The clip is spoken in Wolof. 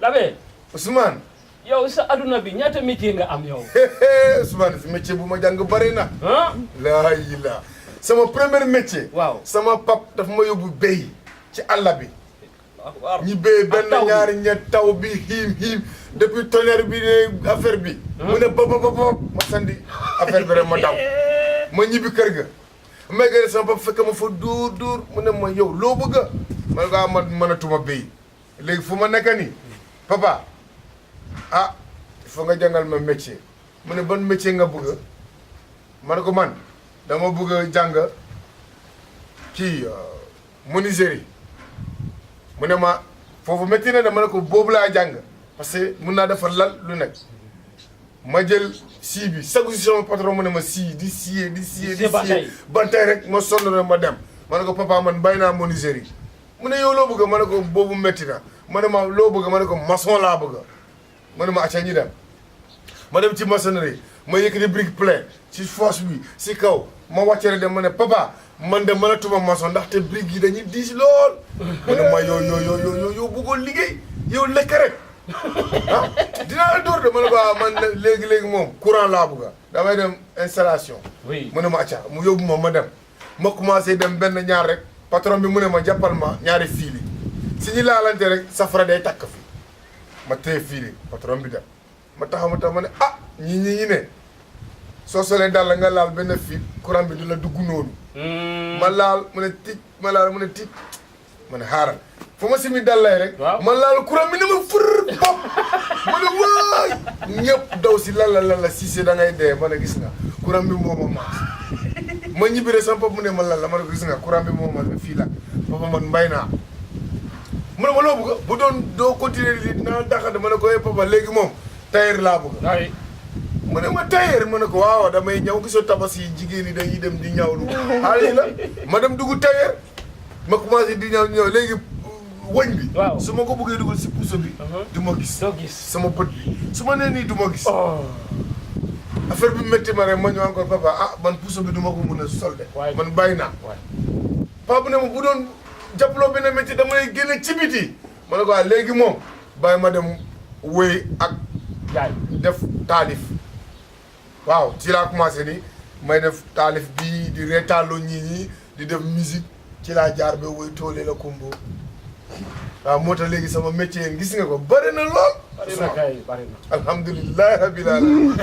Labe Ousmane yow sa aduna bi ñaata métier nga am yow Ousmane fi métier bu ma jàng bari na ah laa ilaa sama premier métier waaw sama pap daf ma yóbbu béy ci àll bi waaw ñi béy benn taw bi. ñaari ñett taw bi xiim depuis tonnerre bi ne affaire bi mu ne bopp ma sandi affaire bi rek ma daw ma ñibbi kër ga may gën sama pap fekk ma fa dóor mu ne ma yow loo bëgg a ma ne ko ah man mënatuma béy léegi fu ma nekk nii papa ah il faut nga jàngal ma métier mu ne ban métier nga bëgg ma ne ko man dama bëgg a jàng kii menuiserie mu ne ma foofu métti na dama ne ko boobu laa jàng parce que mun naa defar lal lu nekk ma jël scie bi chaque jour sama patron mu ne ma scie di scier bantay rek ma sonn rek ma dem ma ne ko papa man bàyyi naa menuiserie mu ne yow loo bëgg ma ne ko boobu métti na ma ne ma loo bëgg ma ne ko maçon laa bëgg ma ne ma acca ñi dem ma dem ci maçonnerie ma yëkkati brique plein ci fosse bi si kaw ma wàcce rek dem ma ne papa man de mënatuma maçon ndaxte brique yi dañuy diis lool ma ne ma yow bëggoon liggéey yow lekk rek ah dinaa la dóor de ma ne ko man léegi moom courant laa bëgg damay dem installation oui mu ne ma acca mu yóbbu ma dem ma commencé dem benn ñaar rek patron bi mu ne ma jàppal ma ñaari fiili si ñu laalante rek safara day takk fi ma téye fiili patron bi dem ma taxaw ma ne ah ñi ne soo solee daal la nga laal benn fil courant bi du la dugg noonu ma laal mu ne tic ma laal mu ne tic ma ne xaaral fu ma simi dal lay rek ma laal courant bi ne ma fër pop ma ne waay ñëpp daw si lala si da ngay dee ma ne gis nga courant bi moo ma maas ma ñibbi rek sama papa mu ne ma lan la ma ne ko gis nga courant bi moo ma fii la papa man mbay naa mu ne ma loo bëgg bu doon doo continuer li naa daxante ma ne ko papa léegi moom tailleur laa bëgg mu ne ma tailleur ma ne ko waaw damay ñëw gisoo tabaski yi jigéen ñi dañuy dem di ñawlu xaalis la ma dem dugg tailleur ma commencé di ñëw léegi wëñ bi su ma ko bëggee dugal si puso bi du ma gis sama bët bi su ma nee nii du ma gis affaire bi métti ma rek ma ñëw encore papa ah man puso bi du ma ko mën a solde man bàyyi naa papa bu ne ma bu doon jàppaloo benn métti dama lay génne ci biti ma ne ko léegi moom bàyyi ma dem wéy ak def taalif waaw ci laa commencé ni may def taalif bii di reetaaloo ñii di def musique ci laa jaar ba woy toole la kumbo waaw moo tax léegi sama métier gis nga ko bëri na lool. bëri na kay bëri na. alhamdulilah rabbil alamin